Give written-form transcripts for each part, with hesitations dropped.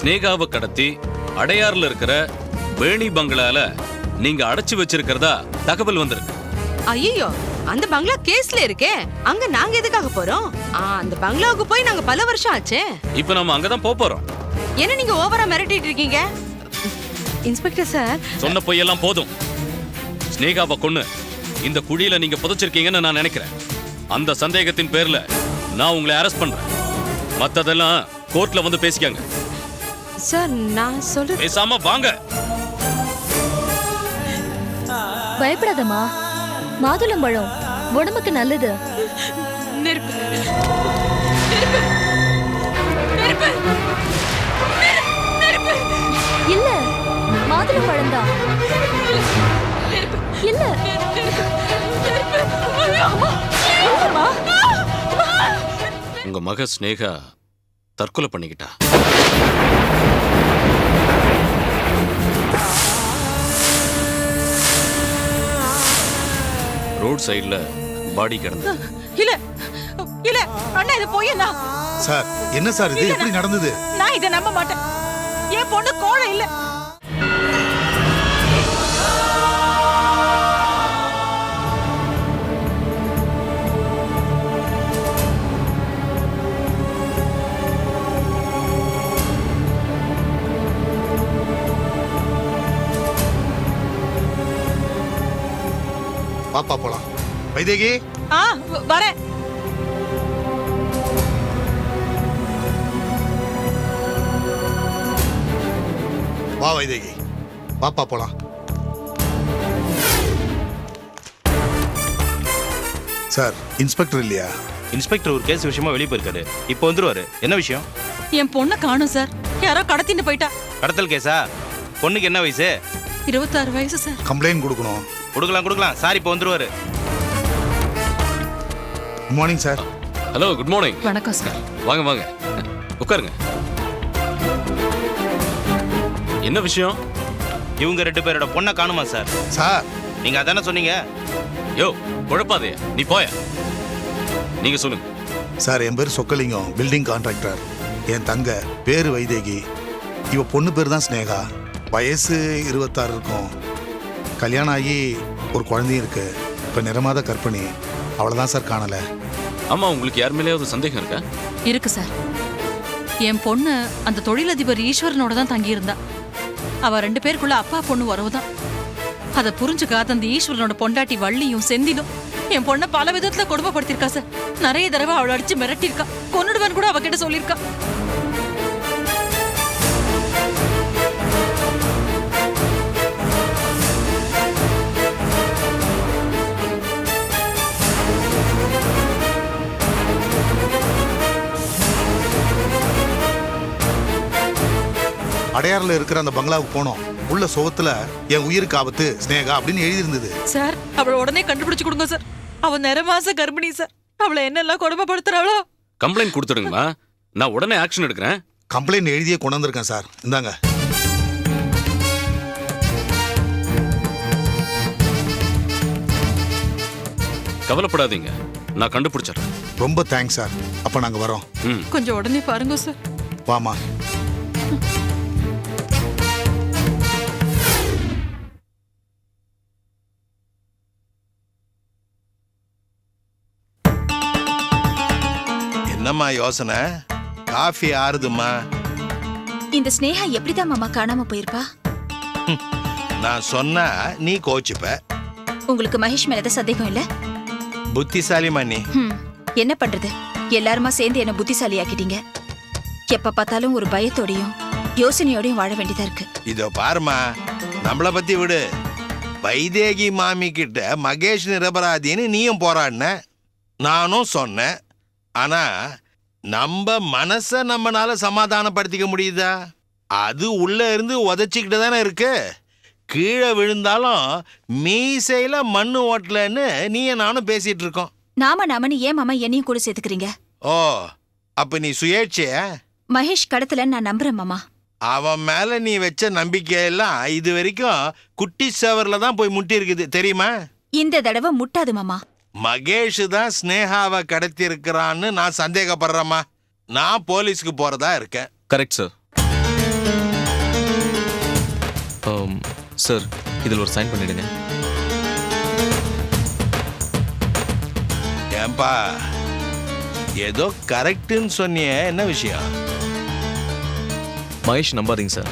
ஸ்னேகாவை கடத்தி அடையாறுல இருக்கிற வேணி பங்களால நீங்க அடைச்சு வச்சிருக்கிறதா தகவல் வந்திருக்கு. ஐயோ, அந்த பங்களா கேஸ்ல இருக்கே, அங்க நாங்க எதுக்காக போறோம்? அந்த பங்களாவுக்கு போய் நாங்க பல வருஷம் ஆச்சே. இப்ப நம்ம அங்கதான் போறோம். என்ன நீங்க ஓவரா மிரட்டிட்டு இருக்கீங்க? இன்ஸ்பெக்டர் சார், சொன்ன பொய்யெல்லாம் போதும். ஸ்னேகாவை கொன்னு இந்த குழியில நீங்க புதைச்சிருக்கீங்கன்னு நான் நினைக்கிறேன். அந்த சந்தேகத்தின் பேர்ல நான் உங்களை அரெஸ்ட் பண்றேன். மத்ததெல்லாம் கோர்ட்ல வந்து பேசிக்காங்க. சார் நான் சொல்ற பேசாம வாங்க. பயப்படாதம்மா, மாதுளம்பழம் உடம்புக்கு நல்லது. நெருப்பு நெருப்பு நெருப்பு நெருப்பு இல்ல, மாதுளம்பழம் தான். இல்ல உங்க மக ஸ்னேகா தற்கொலை பண்ணிக்கிட்டா. ரோட் சைடுல பாடி கிடந்தது. இல்ல இல்ல அண்ணா, இது போயேண்ணா. சார் என்ன சார் இது, எப்படி நடந்தது? நான் இதை நம்ப மாட்டேன். என் பொண்ணு கோழை இல்ல. பாப்பா போலாம். வைதேகி, வரேன். வா வைதேகி, பாப்பா போலாம். சார் இன்ஸ்பெக்டர் இல்லையா? இன்ஸ்பெக்டர் ஒரு கேஸ் விஷயமா வெளியே போயிருக்காரு. இப்போ வந்துருவாரு. என்ன விஷயம்? என் பொண்ணை காணும் சார். யாரோ கடத்திட்டு போயிட்டா. கடத்தல் கேஸா? பொண்ணுக்கு என்ன வயசு? 26 வயசு சார். கம்ப்ளைண்ட் கொடுக்கணும். கொடுக்கலாம் சார், இப்போ வந்துருவாரு. Good morning sir. Hello, good morning. வணக்கம் சார். வாங்க வாங்க, உட்காருங்க. என்ன விஷயம்? இவங்க 2 பேரோட பொண்ணை காணுமா சார்? சார் நீங்க அதானே சொன்னீங்க? யோ, குழப்பாதே, நீ போய. நீங்க சொல்லுங்க. சார் என் பேர் சொக்கலிங்கம், பில்டிங் கான்ட்ராக்டர். என் தங்க பேரு வைதேகி. இவ பொண்ணு பேர் தான் ஸ்னேகா. வயசு 26 இருக்கும். கல்யாணம் ஆகி ஒரு குழந்தையும் இருக்கு. இப்போ நிறமாத கர்ப்பிணி. அவ்வளோதான் சார் காணல. ஆமா, உங்களுக்கு யார் மேலேயாவது சந்தேகம் இருக்கா? இருக்கு சார். என் பொண்ணு அந்த தொழிலதிபர் ஈஸ்வரனோட தான் தங்கி இருந்தா. அவ 2 பேருக்குள்ள அப்பா பொண்ணு உறவுதான். அதை புரிஞ்சுக்காத அந்த ஈஸ்வரனோட பொண்டாட்டி வள்ளியும் செந்திலும் என் பொண்ணை பல விதத்துல கொடுமைப்படுத்திருக்கா சார். நிறைய தடவை அவளை அடிச்சு மிரட்டிருக்கா. கொன்னுடுவேன் கூட அவகிட்ட சொல்லியிருக்கா. அடையாறுல இருக்கிற அந்த பங்களாவுக்கு போனோம். உள்ள சுவத்துல என் உயிருக்கு ஆபத்து ஸ்னேகா அப்படின்னு எழுதி இருந்தது. சார், அவளை உடனே கண்டுபிடிச்சு கொடுங்க சார். அவ நிறமாச கர்ப்பிணி சார். அவளை என்னெல்லாம் கொடுமைப்படுத்துறாளோ. கம்ப்ளைண்ட் கொடுத்துடுங்கம்மா, நான் உடனே ஆக்ஷன் எடுக்கிறேன். கம்ப்ளைண்ட் எழுதியே கொண்டு வந்திருக்கேன் சார். இந்தாங்க. கவலைப்படாதீங்க, நான் கண்டுபிடிச்சிடுறேன். ரொம்ப தேங்க்ஸ் சார். அப்ப நாங்க வரோம். கொஞ்சம் உடனே பாருங்க சார். வாமா. என்னம்மா யோசனை? காஃபி ஆறுதுமா. இந்த ஸ்னேகா எப்படிதான் மாமா காணாம போயிருப்பா? நான் சொன்னா நீ கோச்சுப்ப. உங்களுக்கு மகேஷ் மேலதான் சந்தேகம் இல்ல? புத்திசாலிமா நீ. என்ன பண்றது, எல்லாருமா சேர்ந்து என்ன புத்திசாலி ஆக்கிட்டீங்க. எப்ப பார்த்தாலும் ஒரு பயத்தோடையும் யோசனையோடையும் வாழ வேண்டியதா இருக்கு. இதோ பாருமா, நம்மள பத்தி விடு. வைதேகி மாமி கிட்ட மகேஷ் நிரபராதின்னு நீயும் போராடின, நானும் சொன்னேன். ஆனா நம்ம மனச நம்மனால சமாதானப்படுத்திக்க முடியுதா? அது உள்ள இருந்து உதச்சிக்கிட்டு தானே இருக்கு. கீழே விழுந்தாலும் மீசையில மண்ணு ஓட்டலன்னு நீயும் நானும் பேசிட்டு இருக்கோம். நாமன்னு ஏன் மாமா என்னையும் கூட சேர்த்துக்கிறீங்க? ஓ, அப்ப நீ சுயேட்சைய? மகேஷ் கடத்தல நான் நம்புறேன் மாமா. அவன் மேல நீ வச்ச நம்பிக்கையெல்லாம் இது வரைக்கும் குட்டி சேவர்ல தான் போய் முட்டி இருக்குது தெரியுமா? இந்த தடவை முட்டாது மாமா. மகேஷ் தான் ஸ்னேகாவை கடத்தி இருக்கிறான்னு நான் சந்தேகப்படுறேம்மா. நான் போலீஸ்க்கு போறதா இருக்கேன். Correct sir. சார் இதில் ஒரு சைன் பண்ணிடுங்க. ஏன்பா ஏதோ கரெக்டுன்னு சொன்னியே, என்ன விஷயம்? மகேஷ் நம்பாதீங்க சார்.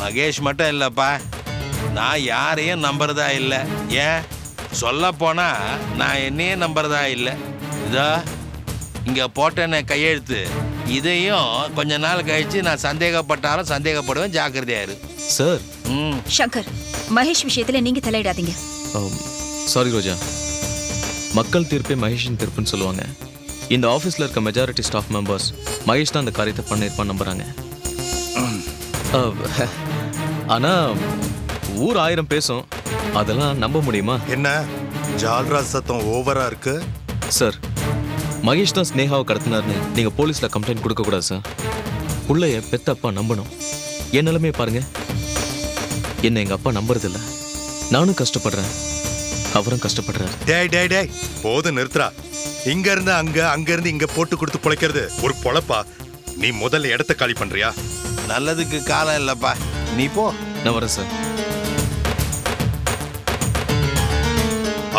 மகேஷ் மட்டும் இல்லைப்பா, நான் யாரையும் நம்புறதா இல்லை. ஏன் சொல்ல போனா நான் என்னையே நம்புறதா இல்லை. இதோ இங்க போட்டேன்னு கையெழுத்து, இதையும் கொஞ்ச நாள் கழிச்சு நான் சந்தேகப்பட்டாலும் சந்தேகப்படுவேன், ஜாக்கிரதையா இரு. சார். சங்கர், மகேஷ் விஷயத்துல நீங்க தலையிடாதீங்க. சாரி ரோஜா, மக்கள் தீர்ப்பே மகேஷின் தீர்ப்புன்னு சொல்லுவாங்க. இந்த ஆஃபீஸில் இருக்க மெஜாரிட்டி ஸ்டாஃப் மெம்பர்ஸ் மகேஷ் தான் அந்த காரியத்தை பண்ணியிருப்பான்னு நம்புறாங்க. ஆனால் ஊர் 1000 பேசும், அதெல்லாம் நம்ப முடியுமா? என்ன ஜால்ரா சத்தம் ஓவரா இருக்கு? சார், மகேஷ் தான் ஸ்னேகாவை கடத்தினார்னு நீங்கள் போலீஸில் கம்ப்ளைண்ட் கொடுக்கக்கூடாது சார். பிள்ளைய பெத்த அப்பா நம்பணும். என் நிலைமையை பாருங்க. என்னை எங்கள் அப்பா நம்புறதில்ல. நானும் கஷ்டப்படுறேன், அவரும் கஷ்டப்படுறாரு. டேய் டேய் டேய், போதும் நிறுத்துறா. இங்க இருந்து அங்க, அங்க இருந்து இங்க போட்டு கொடுத்து பொழைக்கிறது ஒரு பொழப்பா? நீ முதல்ல இடத்த காலி பண்றியா? நல்லதுக்கு காலம் இல்லப்பா, நீ போ. நான் வரேன் சார்.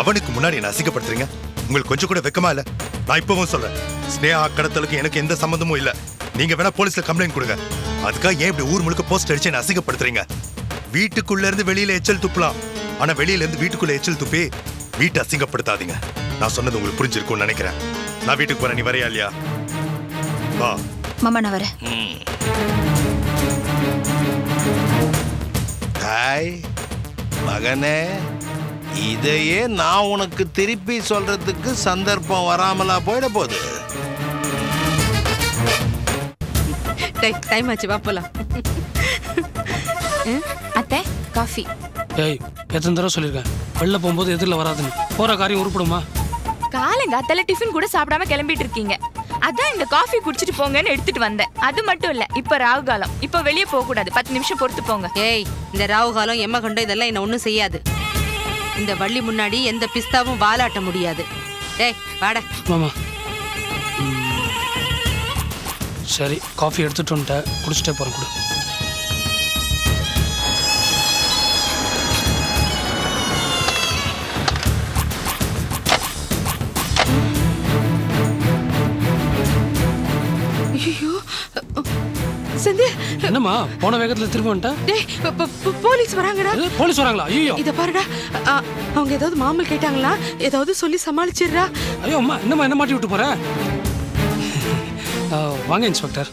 அவனுக்கு முன்னாடி என்ன அசிங்கப்படுத்துறீங்க? உங்களுக்கு கொஞ்சம் கூட வெக்கமா இல்ல? நான் இப்பவும் சொல்றேன், ஸ்னேகா கடத்தலுக்கு எனக்கு எந்த சம்மந்தமும் இல்ல. நீங்க வேணா போலீஸ்ல கம்ப்ளைண்ட் கொடுங்க. அதுக்காக ஏன் இப்படி ஊர் முழுக்க போஸ்ட் அடிச்சு என்ன அசிங்கப்படுத்துறீங்க? வீட்டுக்குள்ள இருந்து வெளியில எச்சல் துப்பலாம், ஆனா வெளியில இருந்து வீட்டுக்குள்ள எச்சல் துப்பி வீட்டை அசிங்கப்படுத்தாதீங்க. நான் சொன்னது உங்களுக்கு புரிஞ்சிருக்கும்னு நினைக்கிறேன். நான் வீட்டுக்கு போறேன், நீ வரையா இல்லையா? வா மாமா, நான் வரேன். ஹாய் மகனே, இதையே நான் உனக்கு திருப்பி சொல்றதுக்கு சந்தர்ப்பம் வராமலா போயிட போகுது. டைம் ஆச்சு, வா போலாம். அத்தை, காஃபி. ஏய், எத்தனை தடவை சொல்லியிருக்கேன் வெளில போகும்போது எதிரில் வராதுன்னு. போகிற காரியம் உருப்படுமா? காலங்காத்தால டிஃபன் கூட சாப்பிடாம கிளம்பிட்டு இருக்கீங்க. அதான் இந்த காஃபி குடிச்சிட்டு போங்கன்னு எடுத்துட்டு வந்தேன். அது மட்டும் இல்ல, இப்ப ராகு காலம், இப்ப வெளியே போக கூடாது. 10 நிமிஷம் பொறுத்து போங்க. ஏய், இந்த ராகு காலம் எம்ம கண்டோ இதெல்லாம் என்ன ஒண்ணும் செய்யாது. இந்த வள்ளி முன்னாடி எந்த பிஸ்தாவும் வாலாட்ட முடியாது. டேய் வாடா மாமா. சரி, காஃபி எடுத்துட்டு வந்துட்டேன், குடிச்சிட்டே போறேன். கொடு. ஐயோ செந்தில், என்னம்மா போன வேகத்துல திரும்ப வந்துட்டேன்? டேய் போலீஸ் வராங்கடா. போலீஸ் வராங்களா? ஐயோ, இத பாருடா, அவங்க ஏதாவது மாமல் கேட்டாங்களா? ஏதாவது சொல்லி சமாளிச்சிடுறா. ஐயோ அம்மா, என்னம்மா என்ன மாட்டி விட்டு போற? வாங்க இன்ஸ்பெக்டர்,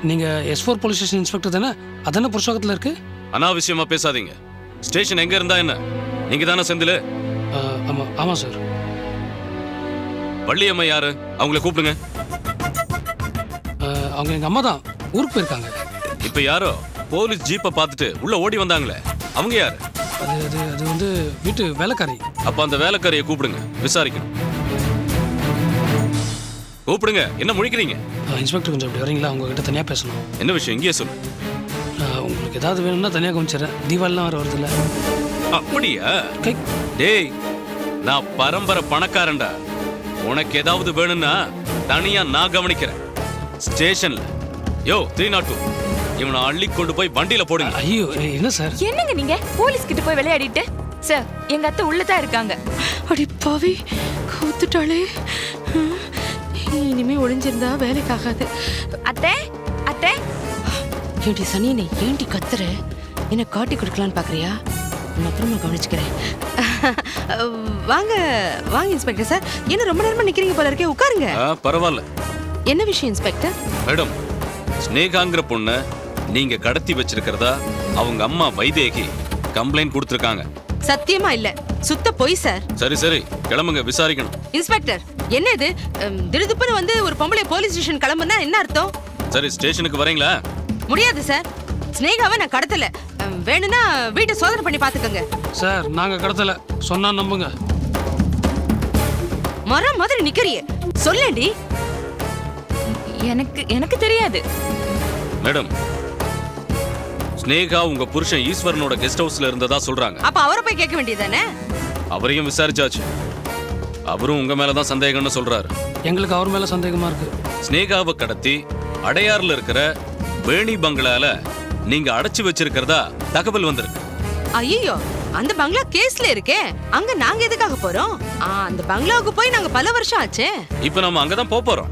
நீங்க S4 போலீஸ் ஸ்டேஷன் இன்ஸ்பெக்டர் தானே? அதானே புருஷோகத்தில் இருக்கு. அனாவசியமா பேசாதீங்க. ஸ்டேஷன் எங்க இருந்தா என்ன? நீங்க தானே செந்தில்? ஆமா ஆமா சார். வள்ளியம்மா யாரு? அவங்கள கூப்பிடுங்க. அவங்க எங்க அம்மா தான், ஊருக்கு போயிருக்காங்க. இப்ப யாரோ போலீஸ் ஜீப்பை பார்த்துட்டு உள்ள ஓடி வந்தாங்களே, அவங்க யாரு? அது வந்து வீட்டு வேலைக்காரி. அப்ப அந்த வேலைக்காரியை கூப்பிடுங்க, விசாரிக்கணும். கூப்பிடுங்க. என்ன முழிக்கிறீங்க? இன்ஸ்பெக்டர் கொஞ்சம் அப்படி வரீங்களா? உங்ககிட்ட தனியா பேசணும். என்ன விஷயம்? இங்கேயே சொல்லு. உங்களுக்கு ஏதாவது வேணும்னா தனியா கவனிச்சிடறேன். தீபாவளிலாம் வர வருதுல்ல. அப்படியா? டேய், நான் பரம்பரை பணக்காரன்டா. உனக்கு ஏதாவது வேணும்னா தனியா நான் கவனிக்கிறேன். ஸ்டேஷன்ல யோ 302 இவனை அள்ளி கொண்டு போய் வண்டியில போடுங்க. ஐயோ என்ன சார்? என்னங்க நீங்க போலீஸ் கிட்ட போய் விளையாடிட்டு? சார், எங்க அத்தை உள்ளதான் இருக்காங்க. அடி பாவி, கூத்துட்டாளே. இனிமே ஒளிஞ்சிருந்தா வேலைக்கு ஆகாது. அத்தை அத்தை. ஏண்டி சனியனை, ஏண்டி கத்துற? என்ன காட்டி கொடுக்கலான்னு பாக்குறியா? நான் அப்புறமா கவனிச்சுக்கிறேன். வாங்க வாங்க இன்ஸ்பெக்டர் சார், என்ன ரொம்ப நேரமா நிக்கிறீங்க போல இருக்கே, உட்காருங்க. பரவாயில்ல. என்ன விஷயம் இன்ஸ்பெக்டர்? மேடம், ஸ்னேகாங்கிற பொண்ண நீங்க கடத்தி வச்சிருக்கிறதா அவங்க அம்மா வைதேகி கம்ப்ளைண்ட் கொடுத்திருக்காங்க. சத்தியமா இல்ல, சுத்த பொய் சார். சரி சரி, கிளம்புங்க, விசாரிக்கணும். இன்ஸ்பெக்டர், என்ன இது? திடுதுப்புன்னு வந்து ஒரு பொம்பளை போலீஸ் ஸ்டேஷன் கிளம்புனா என்ன அர்த்தம்? சரி, ஸ்டேஷனுக்கு வரீங்களா? முடியாது சார், ஸ்னேகாவை நான் கடத்தல. வேணும்னா வீட்டை சோதனை பண்ணி பாத்துக்கோங்க. சார், நாங்க கடத்தல, சொன்னா நம்புங்க. மரம் மாதிரி நிக்கிறியே, சொல்லேண்டி. எனக்கு தெரியாது. மேடம், ஸ்னேகா உங்க புருஷன் ஈஸ்வரனோட கெஸ்ட் ஹவுஸ்ல இருந்ததா சொல்றாங்க. அப்ப அவரை போய் கேட்க வேண்டியதானே? அவரையும் விசாரிச்சாச்சு. அவரும் உங்க மேலதான் சந்தேகம்னு சொல்றாரு. எங்களுக்கு அவர் மேல சந்தேகமா இருக்கு. ஸ்னேகாவை கடத்தி அடையாறுல இருக்கிற வேணி பங்களால நீங்க அடைச்சு வச்சிருக்கிறதா தகவல் வந்திருக்கு. ஐயோ, அந்த பங்களா கேஸ்ல இருக்கே, அங்க நாங்க எதுக்காக போறோம்? அந்த பங்களாவுக்கு போய் நாங்க பல வருஷம் ஆச்சே. இப்ப நம்ம அங்கதான் போறோம்.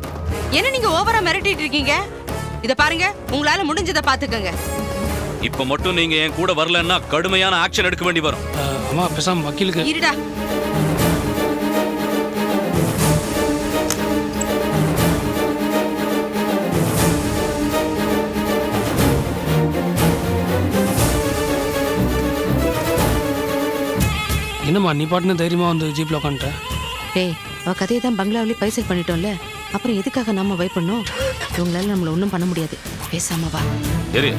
என்ன நீங்க ஓவரா மிரட்டிட்டு இருக்கீங்க? இத பாருங்க, உங்களால முடிஞ்சதை பாத்துக்கங்க. இப்ப மட்டும் நீங்க என் கூட வரலன்னா கடுமையான ஆக்ஷன் எடுக்க வேண்டி வரும். அம்மா பேசாம வக்கீலுக்கு இருடா. என்னம்மா நீ பாட்டுன்னு தைரியமா வந்து ஜீப்ல உட்காந்துட்ட? டேய், அவ கதையை தான் பங்களாவிலே பைசல் பண்ணிட்டோம்ல, அப்புறம் எதுக்காக நாம வை பண்ணோம்? இவங்களால நம்மள ஒன்றும் பண்ண முடியாது. பேசாம வா. சரி.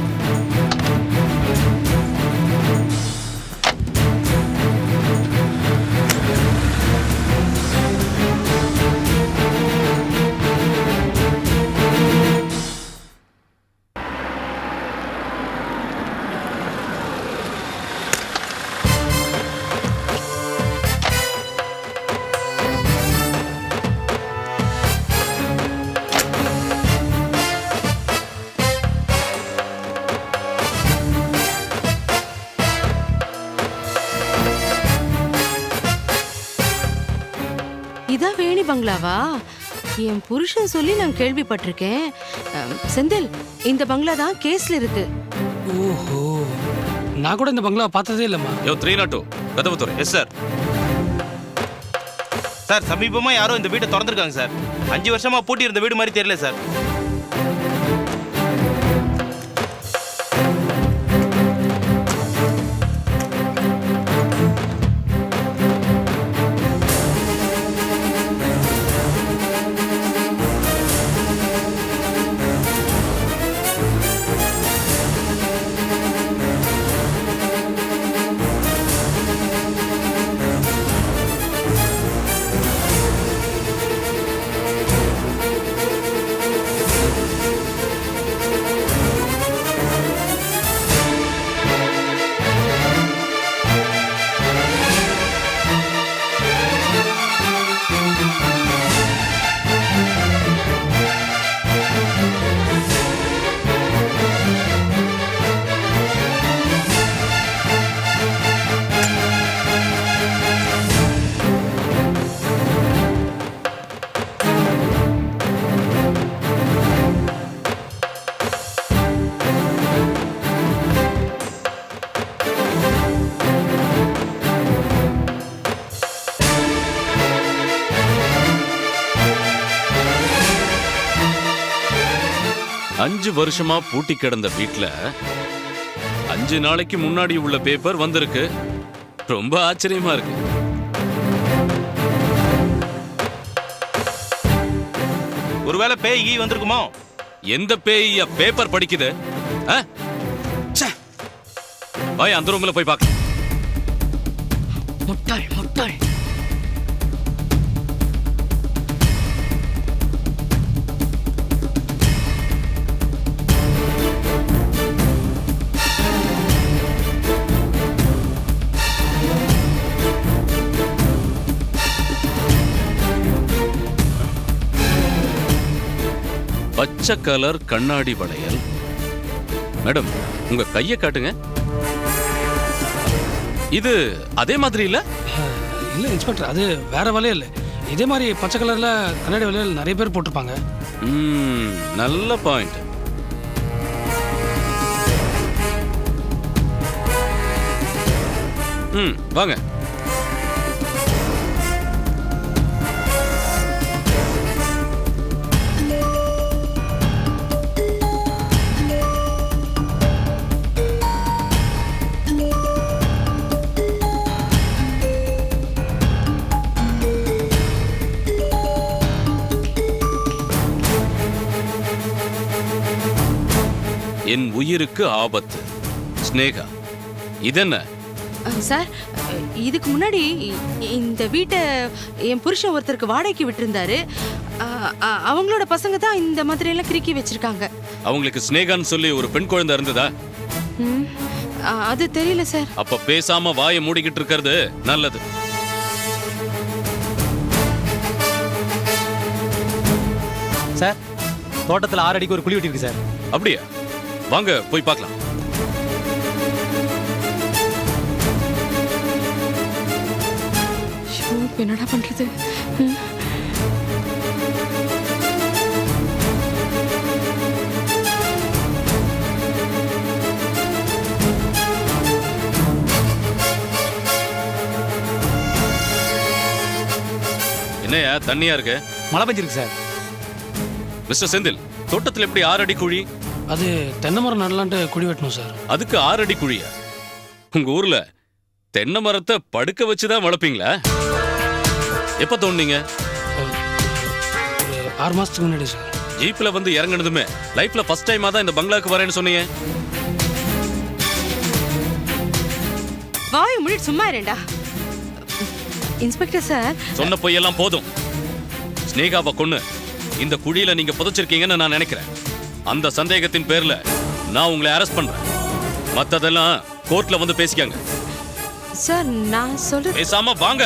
இதான் வேணி பங்களாவா? என் புருஷன் சொல்லி நான் கேள்விப்பட்டிருக்கேன். செந்தில், இந்த பங்களா தான் கேஸ்ல இருக்கு. ஓஹோ, நான் கூட இந்த பங்களா பார்த்ததே இல்லம்மா. யோ 302 கதவு துறை. Yes sir. சார் சமீபமா யாரோ இந்த வீட்டை திறந்துருக்காங்க சார். 5 வருஷமா பூட்டி இருந்த வீடு மாதிரி தெரியல சார். அஞ்சு வருஷமா பூட்டி கிடந்த வீட்ல 5 நாளைக்கு முன்னாடி உள்ள பேப்பர் வந்திருக்கு. ரொம்ப ஆச்சரியமா இருக்கு. ஒருவேளை பேய் கீ வந்திருக்குமோ? எந்த பேய் பேப்பர் படிக்குது? பாய், அந்த ரூம்ல போய் பார்க்க. முட்டாள் முட்டாள். பச்சை கலர் கண்ணாடி வளையல். மேடம், உங்க கையை காட்டுங்க. இது அதே மாதிரி இல்ல? இல்ல இன்ஸ்பெக்டர், அது வேற வளையல். இதே மாதிரி பச்சை கலர்ல கண்ணாடி வளையல் நிறைய பேர் போட்டிருப்பாங்க. நல்ல பாயிண்ட். வாங்க. என் உயிருக்கு ஆபத்து. ஸ்னேகா, இதென்ன? சார், இதுக்கு முன்னாடி இந்த வீட்டை என் புருஷன் ஒருத்தருக்கு வாடகைக்கு விட்டிருந்தாரு. அவங்களோட பசங்க தான் இந்த மாதிரி எல்லாம் கிறுக்கி வச்சிருக்காங்க. அவங்களுக்கு ஸ்னேகான்னு சொல்லி ஒரு பெண் குழந்தை இருந்ததா? அது தெரியல சார். அப்ப பேசாம வாயை மூடிக்கிட்டு இருக்கிறது நல்லது. சார், தோட்டத்தில் 6 அடிக்கு ஒரு குழி வெட்டி இருக்கு சார். அப்படியா? வாங்க போய் பார்க்கலாம். ஐயோ, இப்ப என்னடா பண்றது? என்னையா தண்ணியா இருக்கு? மழை பெஞ்சிருக்கு சார். மிஸ்டர் செந்தில், தோட்டத்தில் எப்படி 6 அடி குழி? அது தென்னை மரம் நடலான்ட்டு குழி வெட்டணும் சார். அதுக்கு 6 அடி குழியா? உங்க ஊர்ல தென்னை மரத்தை படுக்க வச்சுதான் வளர்ப்பீங்களா? எப்ப தோணுனீங்க? ஒரு 6 மாசத்துக்கு முன்னாடி சார். ஜீப்ல வந்து இறங்குனதுமே லைஃப்ல ஃபர்ஸ்ட் டைமா தான் இந்த பங்களாக்கு வரேன்னு சொன்னீங்க. வாய் மூடிட்டு சும்மா இருடா. இன்ஸ்பெக்டர் சார், சொன்ன பொய்யெல்லாம் போதும். ஸ்னேகாவை கொன்னு இந்த குழியில நீங்க புதைச்சிருக்கீங்கன்னு நான் நினைக்கிறேன். அந்த சந்தேகத்தின் பேர்ல நான் உங்களை அரெஸ்ட் பண்றேன். மத்ததெல்லாம் கோர்ட்ல வந்து பேசிக்கங்க. சார் நான் சொல்றது பேசாம வாங்க.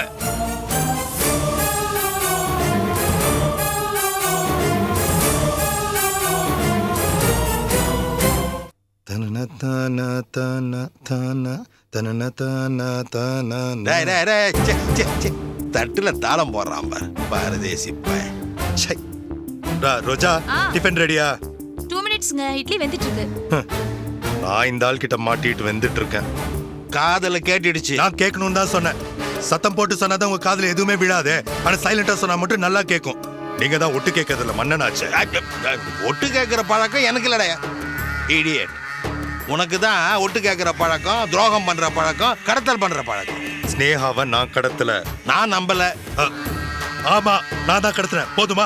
டேய், டேய், டேய், ச்சே, ச்சே, ச்சே. தட்டுல தாளம் போடுறான் பாரு பாரதேசி பையன். ச்சை. ரோஜா டிஃபன் ரெடியா? 2 மினிட்ஸ்ங்க, இட்லி வெந்துட்டு இருக்கு. நான் இந்த ஆள் கிட்ட மாட்டிட்டு வந்துட்டு இருக்கேன். காதல கேட்டுடுச்சு. நான் கேட்கணும்னு தான் சொன்னேன். சத்தம் போட்டு சொன்னாதான் உங்க காதுல எதுவுமே விழாது. ஆனா சைலண்டா சொன்னா மட்டும் நல்லா கேட்கும். நீங்க தான் ஒட்டு கேட்கறதுல மன்னனாச்சு. ஒட்டு கேட்கிற பழக்கம் எனக்கு இல்லடா இடியட். உனக்கு தான் ஒட்டு கேட்கிற பழக்கம், துரோகம் பண்ற பழக்கம், கடத்தல் பண்ற பழக்கம். ஸ்னேகாவை நான் கடத்தல. நான் நம்பல. ஆமா, நான் தான் கடத்துறேன். போதுமா?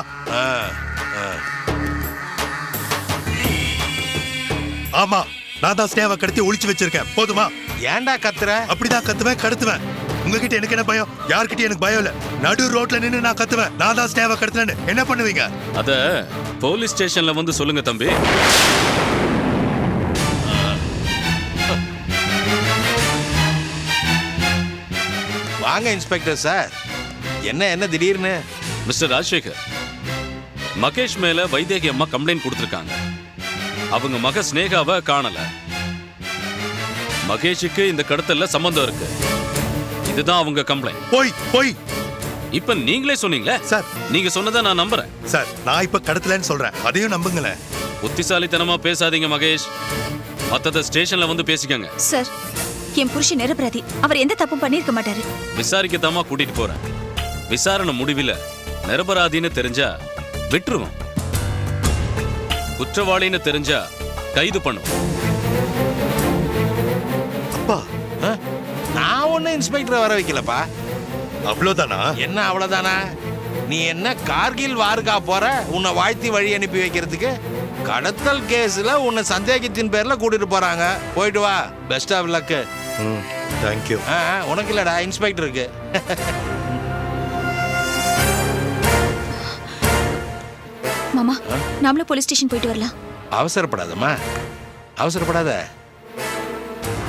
ஆமா, நான் தான் ஸ்னேகாவை கடத்தி ஒளிச்சு வச்சிருக்கேன். போதுமா? ஏன்டா கத்துற? அப்படிதான் கத்துவேன், கடத்துவேன். உங்ககிட்ட எனக்கு என்ன பயம்? யார்கிட்ட எனக்கு பயம் இல்ல. நடு ரோட்ல நின்னு நான் கத்துவேன். நான் தான் ஸ்னேகாவை கடத்துறேன்னு. என்ன பண்ணுவீங்க? அத போலீஸ் ஸ்டேஷன்ல வந்து சொல்லுங்க தம்பி. வாங்க இன்ஸ்பெக்டர் சார். என்ன திடீர்னு? மிஸ்டர் ராஜசேகர், மகேஷ் மேல வைதேகி அம்மா கம்ப்ளைண்ட் கொடுத்திருக்காங்க. அவங்க மக ஸ்னேகாவை காணல. மகேஷுக்கு இந்த கடத்தல்ல சம்பந்தம் இருக்கு. இதுதான் அவங்க கம்ப்ளைண்ட். போய் இப்ப நீங்களே சொன்னீங்களே சார். நீங்க சொன்னதை நான் நம்புறேன் சார். நான் இப்ப கடத்தலன்னு சொல்றேன், அதையும் நம்புங்களேன். புத்திசாலித்தனமா பேசாதீங்க மகேஷ். மத்தத ஸ்டேஷன்ல வந்து பேசிக்கங்க. சார், என் புருஷன் நிரபராதி. அவர் எந்த தப்பும் பண்ணிருக்க மாட்டாரு. விசாரிக்கத்தாமா கூட்டிட்டு போறேன். விசாரணை முடிவில் நிரபராதின்னு தெரிஞ்சா விட்டுருவோம். குற்றவாளின்னு தெரிஞ்சா கைது பண்ணுவோம். அப்பா, நான் ஒன்னும் இன்ஸ்பெக்டர் வர வைக்கலப்பா. அவ்வளவுதானா? என்ன அவ்வளவுதானா? நீ என்ன கார்கில் வாருக்கா போற உன்னை வாழ்த்தி வழி அனுப்பி வைக்கிறதுக்கு? கடத்தல் கேஸ்ல உன்னை சந்தேகத்தின் பேர்ல கூட்டிட்டு போறாங்க. போயிட்டு வா. Best of luck. தேங்க்யூ. உனக்கு இல்லடா, இன்ஸ்பெக்டருக்கு. மாமா, நாமளும் போலீஸ் ஸ்டேஷன் போயிட்டு வரலாம். அவசரப்படாதம்மா, அவசரப்படாத.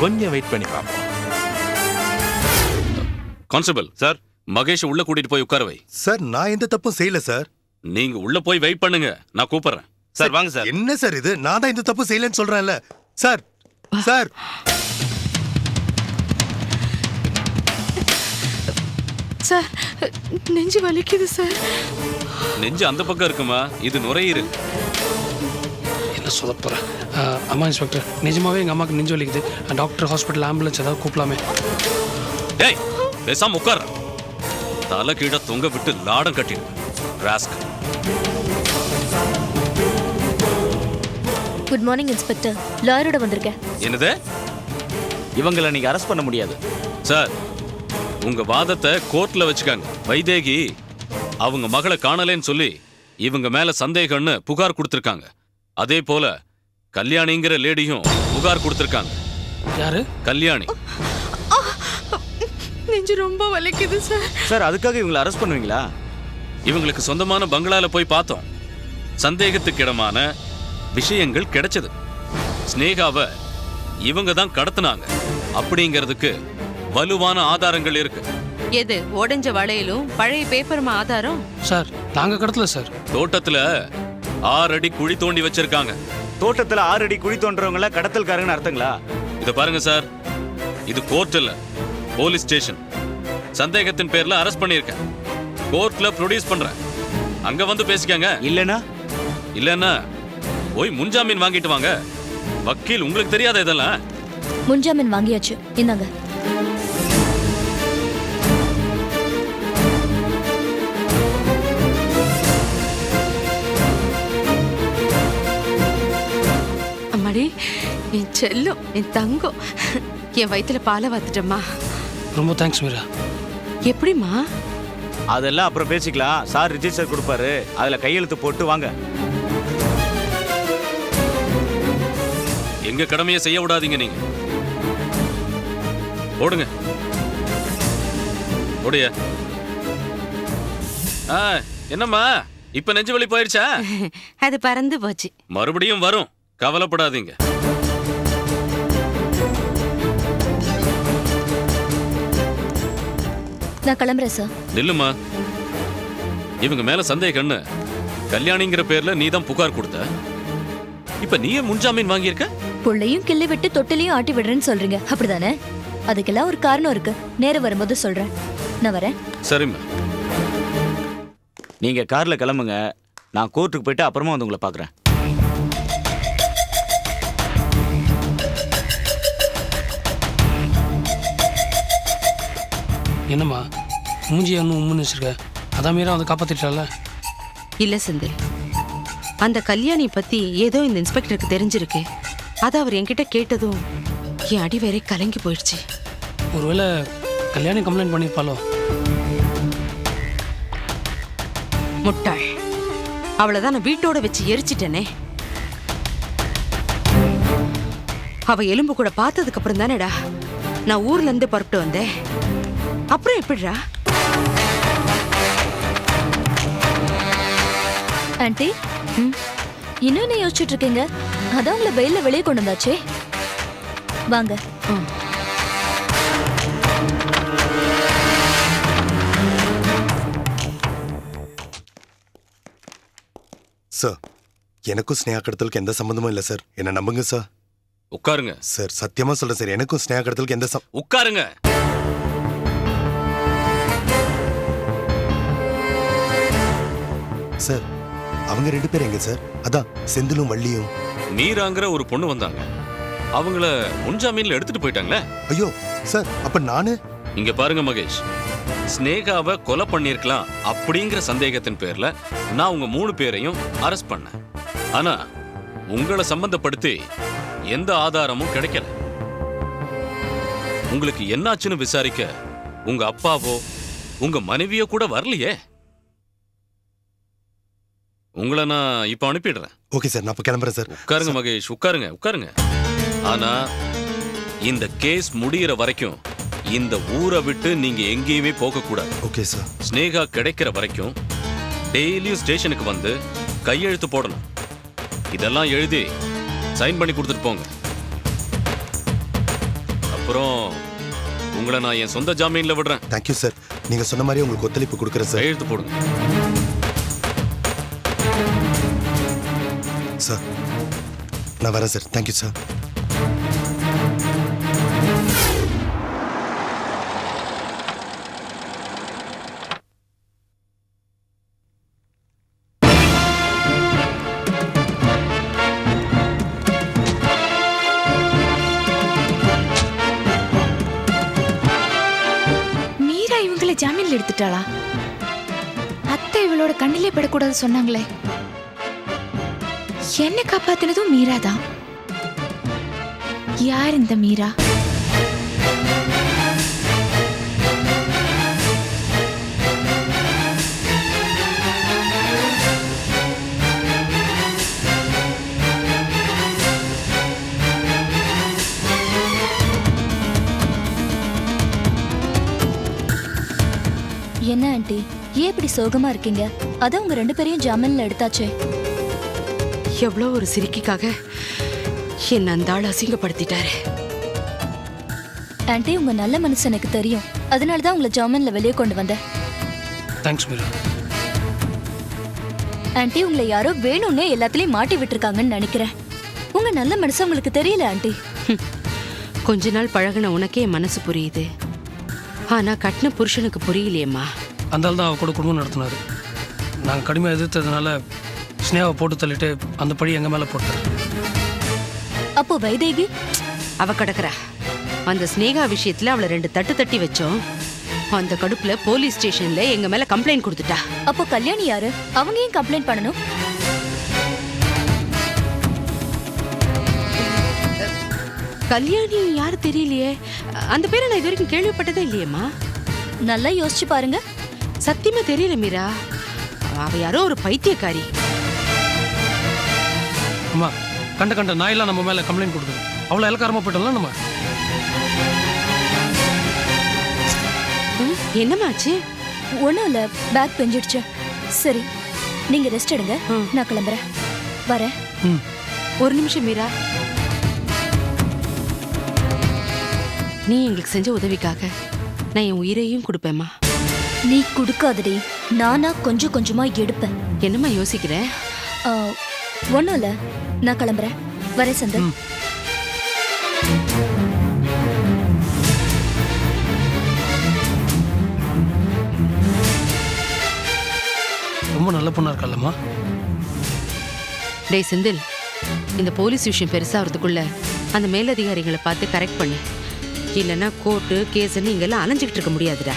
கொஞ்சம் வெயிட் பண்ணி பார்ப்போம். கான்ஸ்டபிள் சார், மகேஷ் உள்ள கூட்டிட்டு போய் உட்கார வை. சார், நான் எந்த தப்பும் செய்யல சார். நீங்க உள்ள போய் வெயிட் பண்ணுங்க, நான் கூப்பிடுறேன். சார் வாங்க சார். என்ன சார் இது? நான் தான் இந்த தப்பு செய்யலன்னு சொல்றேன்ல சார். சார், சார், நெஞ்சு வலிக்குது சார். நெஞ்சு அந்த பக்கம் இருக்குமா? இது நுரையீரல். என்ன சொதப்புற? அம்மா இன்ஸ்பெக்டர், நிஜமாவே எங்கள் அம்மாவுக்கு நெஞ்சு வலிக்குது. டாக்டர், ஹாஸ்பிட்டல், ஆம்புலன்ஸ் ஏதாவது கூப்பிடலாமே? டேய், பேசாம உட்கார. தலை கீழ தொங்க விட்டு லாடம் கட்டிடு. ராஸ்க். Good morning inspector. லாயரோட வந்திருக்கேன். என்னது? இவங்களை நீங்க அரெஸ்ட் பண்ண முடியாது சார். உங்க வாதத்தை கோர்ட்ல வச்சுக்காங்க. வைதேகி அவங்க மகளை காணலேன்னு சொல்லி இவங்க மேல சந்தேகம்னு புகார் கொடுத்திருக்காங்க. அதே போல கல்யாணிங்கிற லேடியும் புகார் கொடுத்திருக்காங்க. யாரு? கல்யாணி. நெஞ்சு ரொம்ப வலிக்குது சார். சார். அதுக்காக இவங்களை அரெஸ்ட் பண்ணுவீங்களா? இவங்களுக்கு சொந்தமான பங்களால போய் பார்த்தோம். சந்தேகத்துக்கிடமான விஷயங்கள் கிடைச்சது. ஸ்னேகாவை இவங்க தான் கடத்தினாங்க அப்படிங்கிறதுக்கு வலுவான ஆதாரங்கள் இருக்கு. எது? உடைஞ்ச வளையலும் பழைய பேப்பரும் ஆதாரம்? சார், நாங்கள் கடத்தல சார். தோட்டத்துல 6 அடி குழி தோண்டி வச்சிருக்காங்க. தோட்டத்துல 6 அடி குழி தோன்றவங்கள கடத்தல்காரங்கன்னு அர்த்தங்களா? இத பாருங்க சார், இது கோர்ட் இல்ல, போலீஸ் ஸ்டேஷன். சந்தேகத்தின் பேர்ல அரெஸ்ட் பண்ணிருக்கேன். கோர்ட்ல ப்ரொடியூஸ் பண்றேன். அங்க வந்து பேசிக்கங்க. இல்லன்னா போய் முன்ஜாமீன் வாங்கிட்டு வாங்க. வக்கீல் உங்களுக்கு தெரியாத இதெல்லாம். முன்ஜாமீன் வாங்கியாச்சு, இந்தாங்க. அம்மாடி, என் செல்லம், என் தங்கம், என் வயித்துல பாலை வாத்துட்டம்மா. ரொம்ப தேங்க்ஸ் மீரா. எப்படிம்மா? அதெல்லாம் அப்புறம் பேசிக்கலாம். சார் ரிஜிஸ்டர் கொடுப்பாரு, அதுல கையெழுத்து போட்டு வாங்க. எங்க கடமையை செய்ய விடாதீங்க நீங்க. ஓடுங்க, ஓடிய. என்னம்மா இப்ப நெஞ்சு வலி போயிடுச்சா? அது பறந்து போச்சு. மறுபடியும் வரும், கவலைப்படாதீங்க. நான் கிளம்புறேன் சார். நில்லுமா, இவங்க மேல சந்தேகம்னு கல்யாணிங்கிற பேர்ல நீதான் புகார் கொடுத்த. இப்ப நீயே முன்ஜாமீன் வாங்கியிருக்க. புள்ளையும் கிள்ளி விட்டு தொட்டிலையும் ஆட்டி விடுறேன்னு சொல்றீங்க, அப்படிதானே? அதுக்கெல்லாம் ஒரு காரணம் இருக்கு, நேரம் வரும்போது சொல்றேன். நான் வரேன். சரிம்மா. நீங்க கார்ல கிளம்புங்க, நான் கோர்ட்டுக்கு போயிட்டு அப்புறமா வந்து உங்களை பாக்குறேன். என்னம்மா மூஞ்சி ஒன்றும் உம்முன்னு வச்சிருக்க? அதான் மீரா வந்து காப்பாத்திட்டால. இல்ல செந்தில், அந்த கல்யாணி பத்தி ஏதோ இந்த இன்ஸ்பெக்டருக்கு தெரிஞ்சிருக்கு. அது அவர் என்கிட்ட கேட்டதும் என் அடி வேற கலங்கி போயிடுச்சு. ஒருவேளை கல்யாணி கம்ப்ளைண்ட் பண்ணிருப்பாளோ? முட்டாள், அவளைதான் நான் வீட்டோட வச்சு எரிச்சிட்டேனே. அவ எலும்பு கூட பார்த்ததுக்கு அப்புறம் தானேடா நான் ஊர்ல இருந்து புறப்பட்டு வந்தேன். அப்புறம் எப்படிடா? ஆண்டி, இன்னும் என்ன யோசிச்சுட்டு இருக்கீங்க? அதான் உங்களை வெயில வெளியே கொண்டு வந்தாச்சே. வாங்க. சார், எனக்கும் ஸ்னேகா கடத்தலுக்கு எந்த சம்பந்தமும் இல்லை சார். என்ன நம்புங்க சார். உட்காருங்க சார். சத்தியமா சொல்றேன் சார், எனக்கும் ஸ்னேகா கடத்தலுக்கு எந்த உட்காருங்க. சார், அவங்க 2 பேர் எங்க சார்? அதான் செந்திலும் வள்ளியும். மீராங்கிற ஒரு பொண்ணு வந்தாங்க, அவங்கள முன்ஜாமீன்ல எடுத்துட்டு போயிட்டாங்களே. ஐயோ சார், அப்ப நானு? இங்க பாருங்க மகேஷ், ஸ்னேகாவை கொலை பண்ணிருக்கலாம் அப்படிங்கிற சந்தேகத்தின் பேர்ல நான் உங்க 3 பேரையும் அரெஸ்ட் பண்ணேன். ஆனா உங்களை சம்பந்தப்படுத்தி எந்த ஆதாரமும் கிடைக்கல. உங்களுக்கு என்னாச்சுன்னு விசாரிக்க உங்க அப்பாவோ உங்க மனைவியோ கூட வரலையே. உங்களை நான் இப்ப அனுப்பிடுறேன். ஓகே சார், நான் இப்ப கிளம்புறேன் சார். உட்காருங்க மகேஷ், உட்காருங்க உட்காருங்க. ஆனா இந்த கேஸ் முடிகிற வரைக்கும் இந்த ஊரை விட்டு நீங்க எங்கேயுமே போக கூடாது. Okay sir. ஸ்னேகா கிடைக்கிற வரைக்கும் டெய்லியும் ஸ்டேஷனுக்கு வந்து கையெழுத்து போடணும். இதெல்லாம் எழுதி சைன் பண்ணி கொடுத்துட்டு போங்க. அப்புறம் உங்களை நான் என் சொந்த ஜாமீன்ல விடுறேன். Thank you sir. நீங்க சொன்ன மாதிரி உங்களுக்கு ஒத்துழைப்பு கொடுக்குறேன் சார். கையெழுத்து போடுங்க சார். நான் வரேன் சார். Thank you sir. மீரா இவங்களை ஜாமீன்ல எடுத்துட்டாளா? அத்தை இவளோட கண்ணிலே படக்கூடாது சொன்னாங்களே. என்ன காப்பாத்தினதும் மீரா தான். யார் இந்த மீரா? என்ன ஆண்டி, ஏன் இப்படி சோகமா இருக்கீங்க? அதான் உங்க 2 பேரையும் ஜாமீன்ல எடுத்தாச்சே. எவ்வளோ ஒரு சிரிக்கிக்காக என்ன அந்த ஆள் அசிங்கப்படுத்திட்டாரு. ஆண்டி, உங்க நல்ல மனசு எனக்கு தெரியும். அதனாலதான் உங்களை ஜாமீன்ல வெளியே கொண்டு வந்தேன். தேங்க்ஸ் மீரா. ஆண்டி உங்களை யாரோ வேணும்னே எல்லாத்துலயும் மாட்டி விட்டுருக்காங்கன்னு நினைக்கிறேன். உங்க நல்ல மனசு உங்களுக்கு தெரியல ஆண்டி. கொஞ்ச நாள் பழகுன உனக்கே என் மனசு புரியுது, ஆனா கட்டின புருஷனுக்கு புரியலையேம்மா. அந்த ஆள் தான் அவ கூட குடும்பம் நடத்தினாரு. நாங்கள் கடுமையாக எதிர்த்ததுனால ஸ்னேகாவை போட்டு தள்ளிட்டு அந்த பழி எங்கள் மேலே போட்டார். அப்போ வைதேகி அவ கிடக்குறா. அந்த ஸ்னேகா விஷயத்துல அவளை 2 தட்டு தட்டி வச்சோம். அந்த கடுப்புல போலீஸ் ஸ்டேஷன்ல எங்க மேல கம்ப்ளைண்ட் கொடுத்துட்டா. அப்போ கல்யாணி யாரு? அவங்க ஏன் கம்ப்ளைண்ட் பண்ணணும்? கல்யாணி யாரு தெரியலையே. அந்த பேரை நான் இது வரைக்கும் கேள்விப்பட்டதே இல்லையேம்மா. நல்லா யோசிச்சு பாருங்க. சத்தியமா தெரியல மீரா. அவ யாரோ ஒரு பைத்தியக்காரி. அம்மா, கண்ட நாயெல்லாம் நம்ம மேலே கம்ப்ளைண்ட் கொடுக்குது. அவ்வளோ இலக்காரமாக போயிட்டோம்ல நம்ம. என்னமாச்சு? ஒன்றும் இல்லை, பேக் பெஞ்சிடுச்சு. சரி, நீங்க ரெஸ்ட் எடுங்க, நான் கிளம்புறேன். வரேன். ஒரு நிமிஷம் மீரா. நீ எங்களுக்கு செஞ்ச உதவிக்காக நான் என் உயிரையும் கொடுப்பேம்மா. நீ கொடுக்காதடி, நானா கொஞ்சம் கொஞ்சமா எடுப்பேன். என்னம்மா யோசிக்கிறேன்? ஒன்றும் இல்லை, நான் கிளம்புறேன். வரேன் சந்தன். ரொம்ப நல்ல பொண்ணா இருக்கல்லம்மா. டேய் செந்தில், இந்த போலீஸ் விஷயம் பெருசாகிறதுக்குள்ள அந்த மேலதிகாரிகளை பார்த்து கரெக்ட் பண்ணு. இல்லைன்னா கோர்ட்டு கேஸ்ன்னு இங்கெல்லாம் அலைஞ்சிக்கிட்டு இருக்க முடியாதுடா.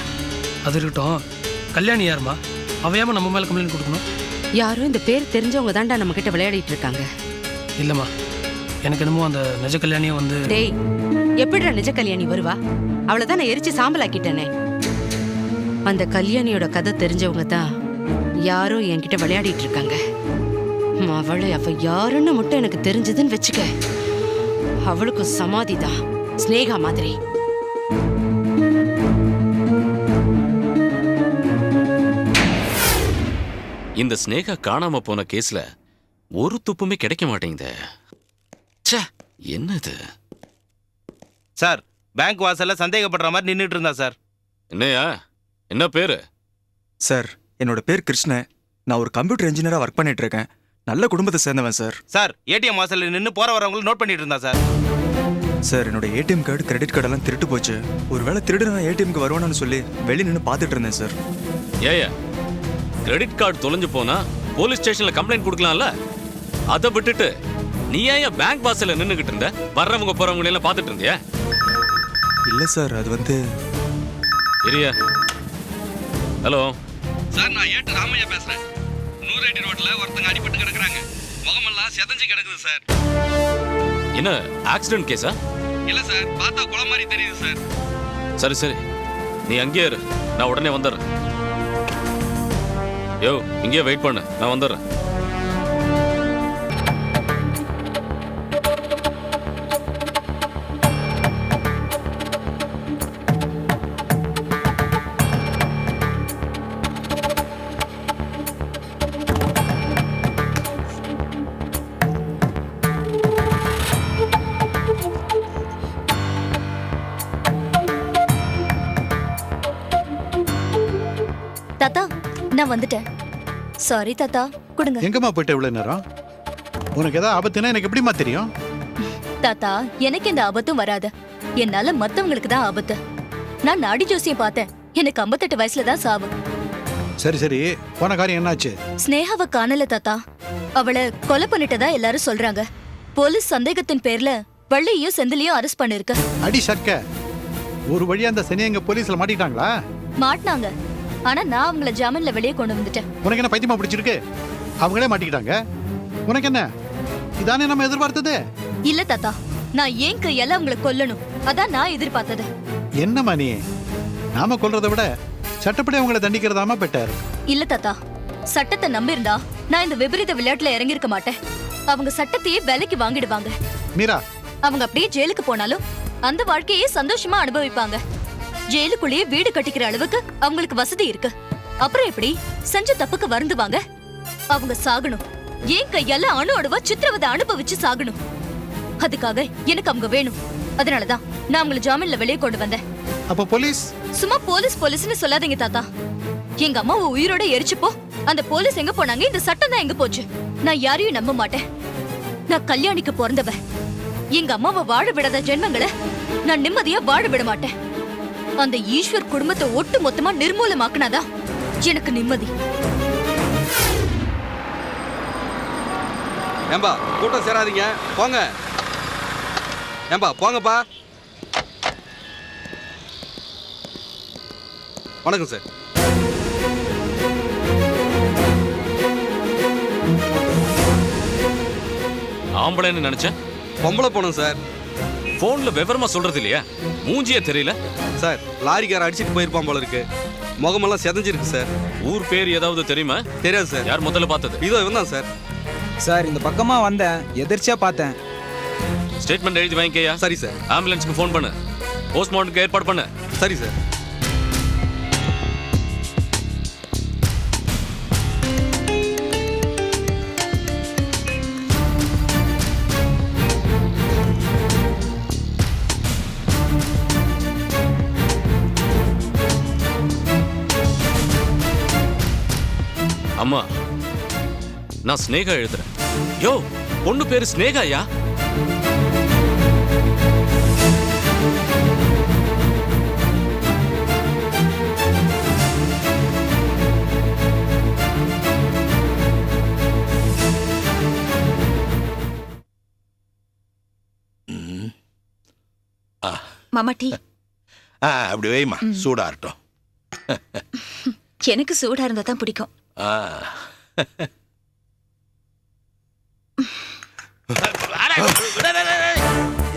அது இருக்கட்டும், கல்யாணி யாருமா? அவையாம நம்ம மேலே கம்ப்ளைண்ட் கொடுக்கணும்? யாரும் இந்த பேர் தெரிஞ்சவங்க தான்டா நம்ம கிட்ட விளையாடிட்டு இருக்காங்க. இல்லைம்மா, எனக்கு என்னமோ அந்த நிஜ கல்யாணியும் வந்து. டேய், எப்படிடா நிஜ கல்யாணி வருவா? அவளைதான் நான் எரிச்சு சாம்பலாக்கிட்டேனே. அந்த கல்யாணியோட கதை தெரிஞ்சவங்க தான் யாரோ என்கிட்ட விளையாடிட்டு இருக்காங்க. அவ யாருன்னு மட்டும் எனக்கு தெரிஞ்சதுன்னு வச்சுக்க, அவளுக்கு சமாதி தான் ஸ்னேகா மாதிரி. இந்த ஸ்னேகா காணாம போன கேஸ்ல ஒரு துப்புமே கிடைக்க மாட்டேங்குதே. ச்சே, என்னது? சார், பேங்க் வாசல்ல சந்தேகப்படுற மாதிரி நின்றுட்டு இருந்தா சார். என்னையா? என்ன பேரு? சார், என்னோட பேர் கிருஷ்ணன். நான் ஒரு கம்ப்யூட்டர் இன்ஜினியரா ஒர்க் பண்ணிட்டு இருக்கேன். நல்ல குடும்பத்தை சேர்ந்தவன் சார். சார், ஏடிஎம் வாசல்ல நின்று போற வரவங்களை நோட் பண்ணிட்டு இருந்தா சார். சார், என்னோட ஏடிஎம் கார்டு கிரெடிட் கார்டெல்லாம் திருட்டு போச்சு. ஒருவேளை திருடு நான் ஏடிஎம்க்கு வருவானு சொல்லி வெளியே நின்று பார்த்துட்டு இருந்தேன் சார். ஏயா, கிரெடிட் கார்டு தொலைஞ்சு போனா போலீஸ் ஸ்டேஷன்ல கம்ப்ளைண்ட் கொடுக்கலாம்ல? அதை விட்டுட்டு நீ ஏன் பேங்க் வாசல்ல நின்னுகிட்டு இருந்த? வர்றவங்க போறவங்க எல்லாம் பார்த்துட்டு இருந்தியா? இல்ல சார், அது வந்து. இரியா. ஹலோ சார், நான் ஏட்டு ராமையா பேசுறேன். 100 ரோட்ல ஒருத்தங்க அடிபட்டு கிடக்குறாங்க. முகமெல்லாம் செதஞ்சு கிடக்குது சார். என்ன ஆக்சிடென்ட் கேஸா? இல்ல சார், பார்த்தா கொலை மாதிரி தெரியுது சார். சரி சரி, நீ அங்கேயே இரு, நான் உடனே வந்துடுறேன். யோ, இங்கேயே வெயிட் பண்ணு, நான் வந்துடுறேன். தாத்தா, நான் வந்துட்டேன். சாரி தாத்தா, கொடுங்க. எங்கம்மா போயிட்ட இவ்வளவு நேரம்? உனக்கு ஏதாவது ஆபத்துனா எனக்கு எப்படிமா தெரியும்? தாத்தா, எனக்கு எந்த ஆபத்தும் வராது. என்னால மத்தவங்களுக்கு தான் ஆபத்து. நான் நாடி ஜோசியம் பார்த்தேன். எனக்கு 58 வயசுல தான் சாவு. சரி சரி, போன காரியம் என்னாச்சு? ஸ்னேகாவை காணல தாத்தா. அவளை கொலை பண்ணிட்டதா எல்லாரும் சொல்றாங்க. போலீஸ் சந்தேகத்தின் பேர்ல வள்ளியையும் செந்திலையும் அரெஸ்ட் பண்ணிருக்கு. அடி சர்க்க, ஒரு வழியா அந்த சனியங்க போலீஸ்ல மாட்டிட்டாங்களா? மாட்டினாங்க. ஆனா நான் அவங்கள ஜாமீன்ல வெளியே கொண்டு வந்துட்டேன். உனக்கு என்ன பைத்தியமா பிடிச்சிருக்கு? அவங்களே மாட்டிக்கிட்டாங்க, உனக்கு என்ன? இதானே நம்ம எதிர்பார்த்தது? இல்ல தாத்தா, நான் ஏன் கையால அவங்கள கொல்லணும், அதான் நான் எதிர்பார்த்தது. என்னம்மா நீ? நாம கொல்றதை விட சட்டப்படி அவங்கள தண்டிக்கிறதாமா பெட்டர். இல்ல தாத்தா, சட்டத்தை நம்பியிருந்தா நான் இந்த விபரீத விளையாட்டுல இறங்கியிருக்க மாட்டேன். அவங்க சட்டத்தையே விலைக்கு வாங்கிடுவாங்க. மீரா, அவங்க அப்படியே ஜெயிலுக்கு போனாலும் அந்த வாழ்க்கையே சந்தோஷமா அனுபவிப்பாங்க. ஜெயிலுக்குள்ளேயே வீடு கட்டிக்கிற அளவுக்கு அவங்களுக்கு வசதி இருக்கு. அப்புறம் எப்படி செஞ்ச தப்புக்கு வருந்துவாங்க? அவங்க சாகணும். ஏன் கையால அணு அணுவா சித்திரவதை அனுபவிச்சு சாகணும். அதுக்காக எனக்கு அவங்க வேணும். அதனாலதான் நான் அவங்களை ஜாமீன்ல வெளியே கொண்டு வந்தேன். அப்ப போலீஸ்? சும்மா போலீஸ்னு சொல்லாதீங்க தாத்தா. எங்க அம்மாவை உயிரோட எரிச்சுப்போ அந்த போலீஸ் எங்க போனாங்க? இந்த சட்டம் ரத்தம் தான் எங்க போச்சு? நான் யாரையும் நம்ப மாட்டேன். நான் கல்யாணிக்கு பிறந்தவ. எங்க அம்மாவை வாழ விடாத ஜென்மங்களை நான் நிம்மதியா வாழ விட மாட்டேன். அந்த ஈஸ்வர் குடும்பத்தை ஒட்டு மொத்தமா நிர்மூலமாக்குனாதான் எனக்கு நிம்மதி. ஏம்பா கூட்டம் சேராதீங்க, போங்க. ஏம்பா போங்கப்பா. வணக்கம் சார். ஆம்பளைன்னு நினைச்சேன். பொம்பளை போனோம் சார். போன்ல விவரமா சொல்றது இல்லையா? மூஞ்சியே தெரியல சார். லாரிக்கார அடிச்சிட்டு போயிருப்பான் போல இருக்கு. முகமெல்லாம் செதஞ்சிருக்கு சார். ஊர் பேர் ஏதாவது தெரியுமா? தெரியாது சார். யார் முதல்ல பார்த்தது? இதோ இவன் தான் சார். சார் இந்த பக்கமா வந்தேன், எதிர்ச்சியா பார்த்தேன். ஸ்டேட்மெண்ட் எழுதி வாங்கிக்கையா? சரி சார். ஆம்புலன்ஸ்க்கு ஃபோன் பண்ணு, போஸ்ட்மார்ட்டம்க்கு ஏற்பாடு பண்ணு. சரி சார். அம்மா, நான் ஸ்னேகா எழுதுறேன். யோ, பொண்ணு பேரு ஸ்னேகாயா? மாமா டீ. அப்படி வைமா, சூடாகட்டும். எனக்கு சூடா இருந்தா தான் பிடிக்கும்.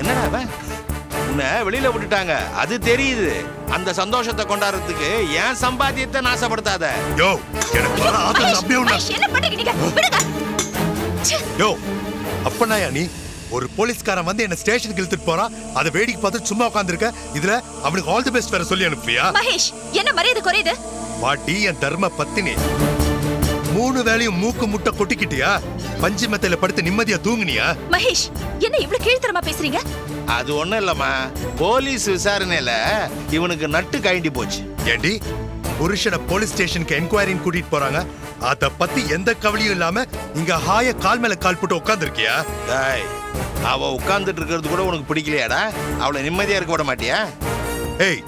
என்னடா அவன்? உன்னை வெளியில விட்டுட்டாங்க, அது தெரியுது. அந்த சந்தோஷத்தை கொண்டாடுறதுக்கு ஏன் சம்பாத்தியத்தை நாசப்படுத்தாத. யோ, எனக்கு வர ஆத்திரம் அப்படியே உன்னை. என்ன பண்றீங்க நீங்க? விடுங்க. யோ, அப்பனாயா நீ? ஒரு போலீஸ்காரன் வந்து என்ன ஸ்டேஷனுக்கு இழுத்துட்டு போறான், அதை வேடிக்கை பார்த்து சும்மா உட்காந்துருக்க. இதுல அவனுக்கு ஆல் தி பெஸ்ட் வேற சொல்லி அனுப்புவியா? மகேஷ், என்ன மரியாதை குறையுது? பாட்டி என் தர்ம பத்தினி. 3 வேளையும் மூக்கு முட்டை கொட்டிக்கிட்டியா? பஞ்சு மெத்தையில படுத்து நிம்மதியா தூங்குனியா? மகேஷ், என்ன இவ்வளவு கீழ்த்தரமா பேசுறீங்க? அது ஒண்ணும் இல்லம்மா, போலீஸ் விசாரணையில இவனுக்கு நட்டு கழண்டி போச்சு. ஏண்டி, புருஷனை போலீஸ் ஸ்டேஷனுக்கு என்கொயரின்னு கூட்டிட்டு போறாங்க, அத பத்தி எந்த கவலையும் இல்லாம இங்க ஹாய கால் மேல கால் போட்டு உட்கார்ந்திருக்கியா? டேய், அவ உட்கார்ந்துட்டு இருக்கிறது கூட உனக்கு பிடிக்கலையாடா? அவளை நிம்மதியா இருக்க விட மாட்டியா? ஏய்,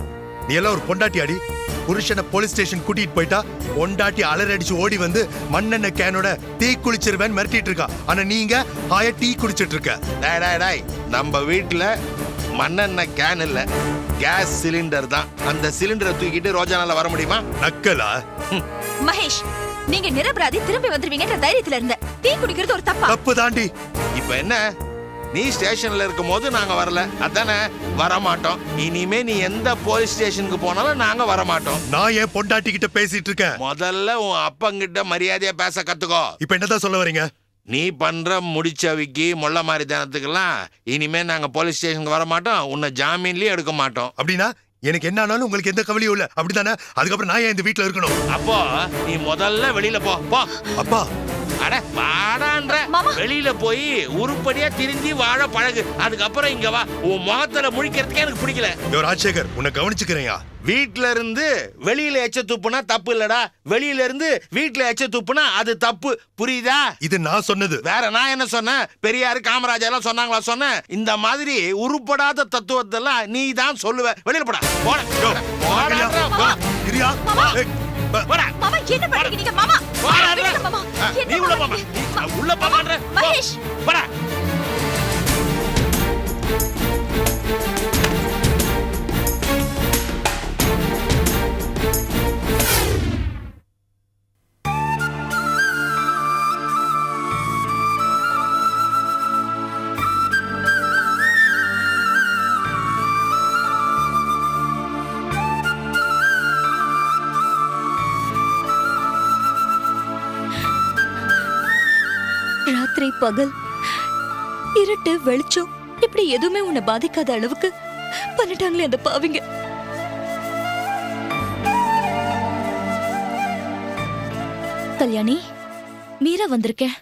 நீ எல்லாம் ஒரு பொண்டாட்டி அடி. புருஷனை போலீஸ் ஸ்டேஷன் கூட்டிட்டு போயிட்டா பொண்டாட்டி அலறடிச்சு ஓடி வந்து மண்ணெண்ணெய் கேனோட டீ குளிச்சிருவேன் மிரட்டிட்டு இருக்கா. ஆனா நீங்க ஹாய டீ குடிச்சிட்டு இருக்க. டாய், நம்ம வீட்டுல மண்ணெண்ணெய் கேன் இல்ல, கேஸ் சிலிண்டர் தான். அந்த சிலிண்டரை தூக்கிட்டு ரோஜானால வர முடியுமா? நக்கலா? மகேஷ், நீங்க நிரபராதி திரும்பி வந்துருவீங்கன்ற தைரியத்துல இருந்த. டீ குடிக்கிறது ஒரு தப்பா? தப்பு தாண்டி. இப்ப என்ன, நீ ஸ்டேஷன்ல இருக்கும் போது நாங்க வரல, அதானே? வரமாட்டோம். இனிமே நீ எந்த போலீஸ் ஸ்டேஷனுக்கு போனாலும் நாங்க வரமாட்டோம். நான் என் பொண்டாட்டி கிட்ட பேசிட்டு இருக்கேன். முதல்ல உன் அப்பங்கிட்ட மரியாதையா பேச கத்துக்கோ. இப்ப என்னதான் சொல்ல வரீங்க? நீ பண்ற முடிச்சவிக்கு மொள்ள மாதிரி தானத்துக்கெல்லாம் இனிமே நாங்க போலீஸ் ஸ்டேஷனுக்கு வர மாட்டோம், உன்னை ஜாமீன்லயே எடுக்க மாட்டோம். அப்படின்னா எனக்கு என்ன ஆனாலும் உங்களுக்கு எந்த கவலையும் இல்ல, அப்படிதானே? அதுக்கப்புறம் நான் ஏன் இந்த வீட்டுல இருக்கணும்? அப்போ நீ முதல்ல வெளியில போ. அப்பா, அட வாடான்ற, வெளியில போய் உருப்படியா திருந்தி வாழ பழகு. அதுக்கப்புறம் இங்க வா. உன் முகத்துல முழிக்கிறதுக்கே எனக்கு பிடிக்கல. ராஜசேகர், உன்னை கவனிச்சுக்கிறேன். வீட்ல இருந்து வெளியில எச்ச துப்புனா தப்பு இல்லடா, வெளியில இருந்து வீட்டுல எச்ச துப்புனா அது தப்பு. புரியுதா? இது நான் சொன்னது. வேற நான் என்ன சொன்னேன்? பெரியாரு காமராஜர் எல்லாம் சொன்னாங்களா? சொன்னேன். இந்த மாதிரி உருப்படாத தத்துவத்தெல்லாம் நீ தான் சொல்லுவ. வெளியில போடா. மாமா, என்ன பண்றீங்க நீங்க? மாமா, நீ உள்ள போமா. உள்ள போமான்ற. மகேஷ், போடா. ராத்திரி பகல், இருட்டு வெளிச்சம், இப்படி எதுவுமே உன்னை பாதிக்காத அளவுக்கு பண்ணிட்டாங்களே அந்த பாவிங்க. கல்யாணி, மீரா வந்திருக்கேன்.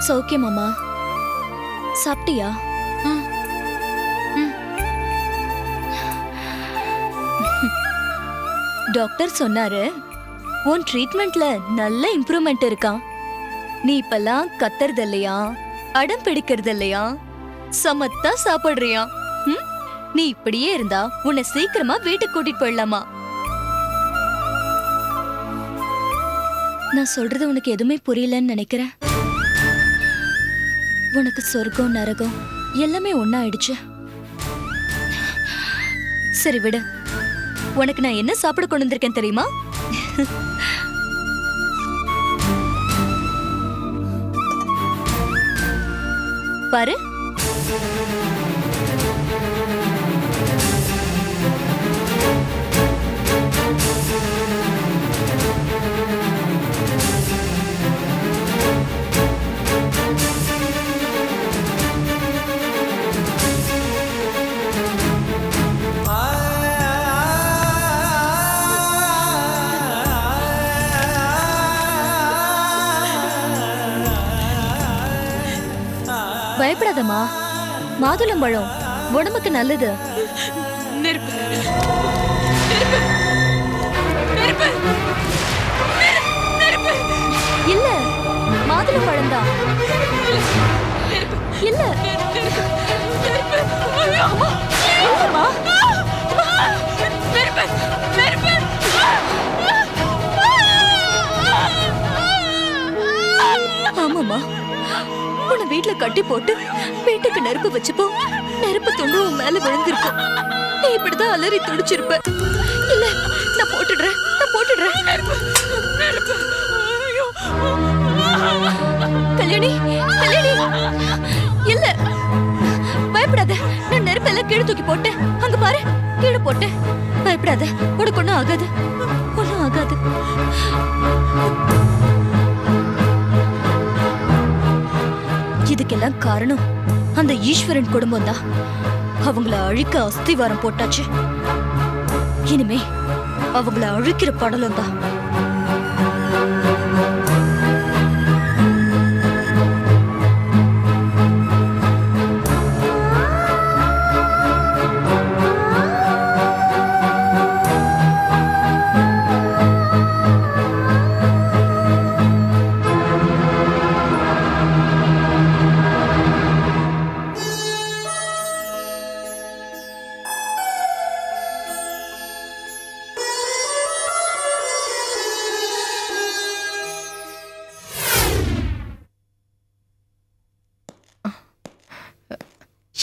சௌக்கியமாமா? சாப்பிட்டியா? டாக்டர் சொன்னாரு உன் ட்ரீட்மெண்ட்ல நல்ல இம்ப்ரூவ்மெண்ட் இருக்கான். நீ இப்பெல்லாம் கத்துறது இல்லையா, அடம் பிடிக்கிறது இல்லையா, சமத்தா சாப்பிடுறியா? நீ இப்படியே இருந்தா உன்னை சீக்கிரமா வீட்டுக்கு கூட்டிட்டு போயிடலாமா? நான் சொல்றது உனக்கு எதுவுமே புரியலன்னு நினைக்கிறேன். உனக்கு சொர்க்கம் நரகம் எல்லாமே ஒண்ணா ஆயிடுச்சு. சரி விடு, உனக்கு நான் என்ன சாப்பிட கொண்டு வந்திருக்கேன் தெரியுமா? பாரு. பயப்படாதம்மா, மாதுளம்பழம் உடம்புக்கு நல்லது. நெருப்பு நெருப்பு நெருப்பு நெருப்பு இல்ல, மாதுளம்பழம் தான். இல்ல ஆமாமா, உன்னை வீட்டுல கட்டி போட்டு வீட்டுக்கு நெருப்பு வச்சுப்போ, நெருப்பு துண்டு உன் மேல விழுந்திருக்கும். நீ இப்படிதான் அலறி துடிச்சிருப்ப. இல்ல, நான் போட்டுடுறேன். கல்யாணி, கல்யாணி, இல்ல பயப்படாத. நான் நெருப்பெல்லாம் கீழே தூக்கி போட்டேன். அங்க பாரு, கீழே போட்டேன். பயப்படாத, உனக்கு ஒண்ணும் ஆகாது, ஒண்ணும் ஆகாது. இதுக்கெல்லாம் காரணம் அந்த ஈஸ்வரன் குடும்பம் தான். அவங்கள அழிக்க அஸ்திவாரம் போட்டாச்சு. இனிமே அவங்கள அழிக்கிற படலம் தான்.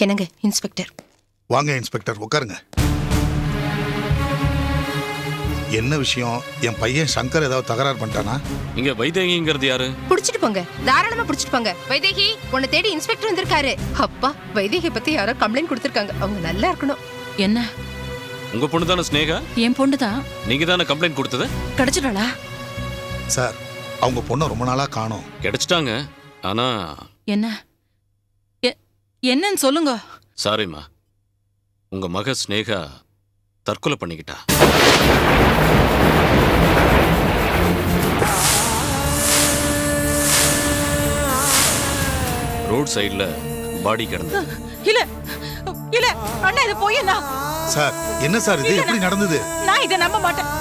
என்னங்க இன்ஸ்பெக்டர்? வாங்க இன்ஸ்பெக்டர், உட்காருங்க. என்ன விஷயம்? என் பையன் சங்கர் ஏதாவது தகராறு பண்ணிட்டானா? இங்க வைதேகிங்கிறது யாரு? புடிச்சிட்டு போங்க, தாராளமா புடிச்சிட்டு போங்க. வைதேகி, உன்னை தேடி இன்ஸ்பெக்டர் வந்திருக்காரு. அப்பா, வைதேகி பத்தி யாரோ கம்ப்ளைண்ட் கொடுத்திருக்காங்க. அவங்க நல்லா இருக்கணும். என்ன? உங்க பொண்ணு தானே ஸ்னேகா? என் பொண்ணு தான். நீங்க தானே கம்ப்ளைண்ட் கொடுத்தது? கிடைச்சிட்டாளா? சார், அவங்க பொண்ணு ரொம்ப நாளா காணோம். கிடைச்சிட்டாங்க. ஆனா என்ன என்னன்னு சொல்லுங்க. சாரிம்மா, உங்க மக ஸ்னேகா தற்கொலை பண்ணிக்கிட்டா. ரோட் சைடுல பாடி கிடந்தது. இல்ல இல்ல அண்ணா, இது போயேண்ணா. சார், என்ன சார் இது? எப்படி நடந்தது? நான் இதை நம்ப மாட்டேன்.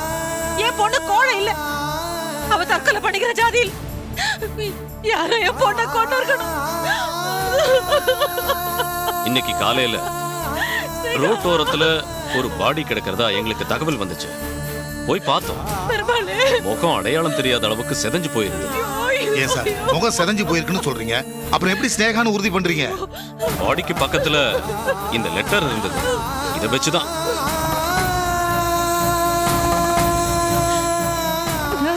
என் பொண்ணு கோழை இல்ல, அவ தற்கொலை பண்ணிக்கிற ஜாதியில் யாரோ என் பொண்ணை கொண்டு இருக்கணும். இன்னைக்கு காலையில ரோட்டோரத்துல ஒரு பாடி கிடக்கிறதா எங்களுக்கு தகவல் வந்துச்சு. போய் பார்த்தோம். முகம் அடையாளம் தெரியாத அளவுக்கு செதஞ்சு போயிருந்தது. ஏன் சார் முகம் செதஞ்சு போயிருக்குன்னு சொல்றீங்க? அப்புறம் எப்படி ஸ்னேகான்னு உறுதி பண்றீங்க? பாடிக்கு பக்கத்துல இந்த லெட்டர் இருந்தது. இதை வச்சுதான்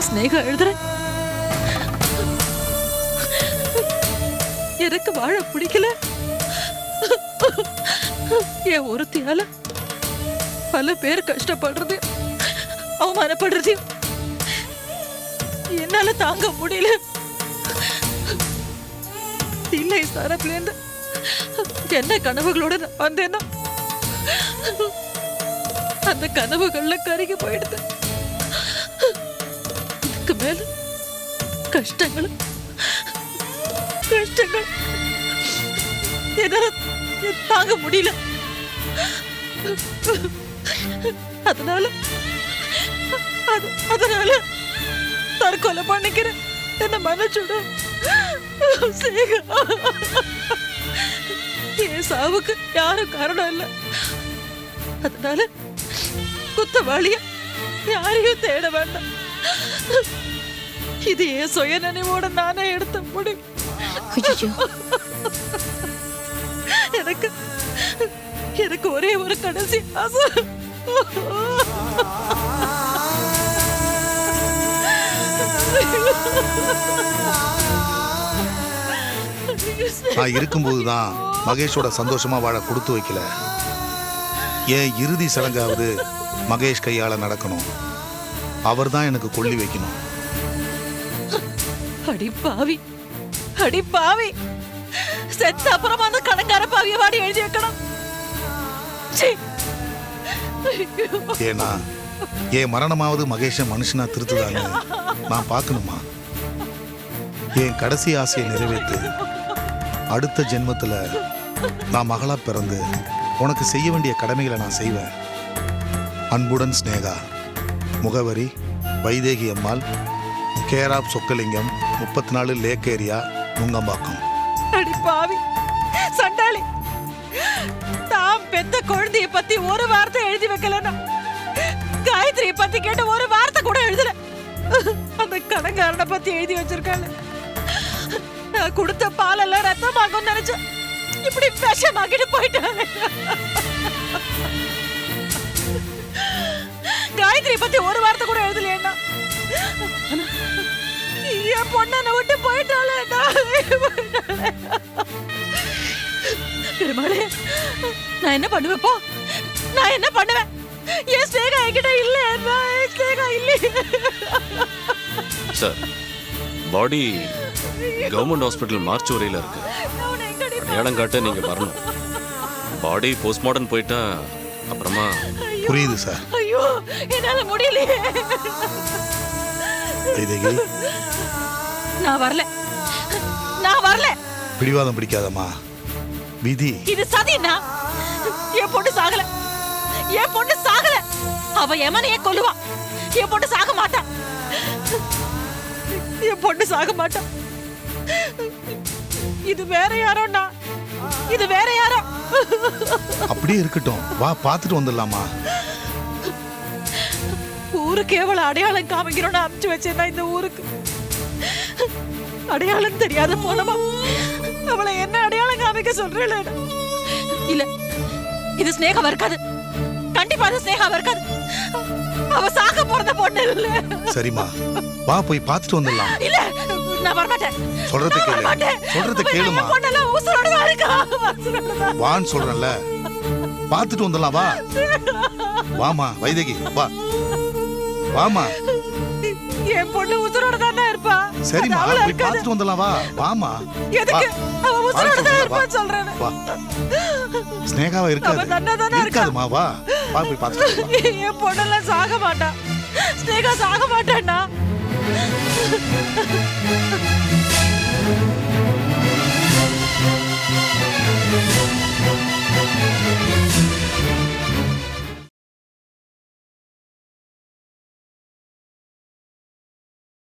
ஸ்னேகா எழுதுறேன். எனக்கு வாழ பிடிக்கல. என் ஒருத்தியால பல பேர் கஷ்டப்படுறது, அவமானப்படுறது என்னால தாங்க முடியல. இல்லை சாரப்பிலேருந்து என்ன கனவுகளோட வந்தேன்னா அந்த கனவுகள்ல கருகி போயிடுது. இதுக்கு மேல கஷ்டங்கள் கஷ்டங்கள் என்னால தாங்க முடியல. அதனால தற்கொலை பண்ணிக்கிறேன். என்ன மன்னிச்சுடு ஸ்னேகா. என் சாவுக்கு யாரும் காரணம் இல்லை. அதனால குத்தவாளிய யாரையும் தேட வேண்டாம். இது என் சுய நினைவோட நானே எடுத்த முடிவு. எனக்கு எனக்கு ஒரே ஒரு கடைசி ஆசை. நான் இருக்கும்போதுதான் மகேஷோட சந்தோஷமா வாழ கொடுத்து வைக்கல. என் இறுதி சடங்காவது மகேஷ் கையால நடக்கணும். அவர் தான் எனக்கு கொள்ளி வைக்கணும். அடி பாவி, அடி பாவி, செத்த அப்புறமா அந்த கடங்கார பாவிய வாடி எழுதி வைக்கணும். ஏன்னா என் மரணமாவது மகேஷ மனுஷனா திருத்துதான்னு நான் பார்க்கணுமா? என் கடைசி ஆசையை நிறைவேற்று. அடுத்த ஜென்மத்துல நான் மகளா பிறந்து உனக்கு செய்ய வேண்டிய கடமைகளை நான் செய்வேன். அன்புடன் ஸ்னேகா. முகவரி Vaidehi Ammal, care of Chockalingam, 34 lake area, Nungambakkam. அடி பாவி சண்டாளி, தாம் பெத்த குழந்தைய பத்தி ஒரு வார்த்தை எழுதி வைக்கலன்னா காயத்ரியை பத்தி கேட்ட ஒரு வார்த்தை கூட எழுதல. அந்த கடங்காரனை பத்தி எழுதி வச்சிருக்காங்க. நான் கொடுத்த பாலெல்லாம் ரத்தமாகும் நினைச்ச இப்படி விஷமாக்கிட்டு போயிட்டாங்க. காயத்ரி பத்தி ஒரு வார்த்தை கூட எழுதலையா? என் பொண்ணை விட்டு போயிட்டாளே. பெருமாளே, நான் என்ன பண்ணுவேன்? போ, நான் என்ன பண்ணுவேன்? என் ஸ்னேகா என்கிட்ட இல்ல. ஸ்னேகா இல்லை. சார், பாடி கவர்மெண்ட் ஹாஸ்பிட்டல் மார்ச்சுவரியில் இருக்கு. அடையாளம் காட்ட நீங்க வரணும். பாடி போஸ்ட்மார்ட்டம் போயிட்டா அப்புறமா. புரியுது சார். ஐயோ, என்னால முடியலையே. நான் வரல, நான் வரல. பிடிவாதம் பிடிக்காதம்மா, விதி. இது சதினா? என் பொண்ணு சாகல, என் பொண்ணு சாகல. அவ எமனையே கொல்லுவா. என் பொண்ணு சாக மாட்டா, என் பொண்ணு சாக மாட்டா. இது வேற யாரோண்ணா? இது வேற யாரோ? அப்படியே இருக்கட்டும், வா பார்த்துட்டு வந்துடலாமா? ஊருக்கு எவ்வளவு அடையாளம் காமிக்கிறோன்னு அனுப்பிச்சு வச்சேன்னா இந்த ஊருக்கு அடையாளம் தெரியாத போனமா அவளை என்ன அடையாளம் காமிக்க சொல்றேன்? இல்ல, இது ஸ்னேகாவா இருக்காது. கண்டிப்பா அது ஸ்னேகாவா இருக்காது. அவ சாக போறத பொண்ணு இல்ல. சரிம்மா, வா போய் பார்த்துட்டு வந்துடலாம். இல்ல, நான் வர மாட்டேன். சொல்றது கேளு, சொல்றது கேளுமா. பொண்ணெல்லாம் உசுரோட தான் இருக்கா. வான்னு சொல்றேன்ல, பார்த்துட்டு வந்துடலாம். வா வாமா வைதேகி, வா வாமா. என் பொண்ணு உசுரோட தானே இருப்பா. சரிம்மா, போய் பார்த்துட்டு வந்துடலாம். வா வாமா. எதுக்கு? அவ உசுரோட தான் இருப்பா சொல்றேன். வா. ஸ்னேகாவா இருக்காது, இருக்காதுமா. வா வா போய் பார்த்துட்டு. என் பொண்ணெல்லாம் சாக மாட்டா. ஸ்னேகா சாக மாட்டான்னா.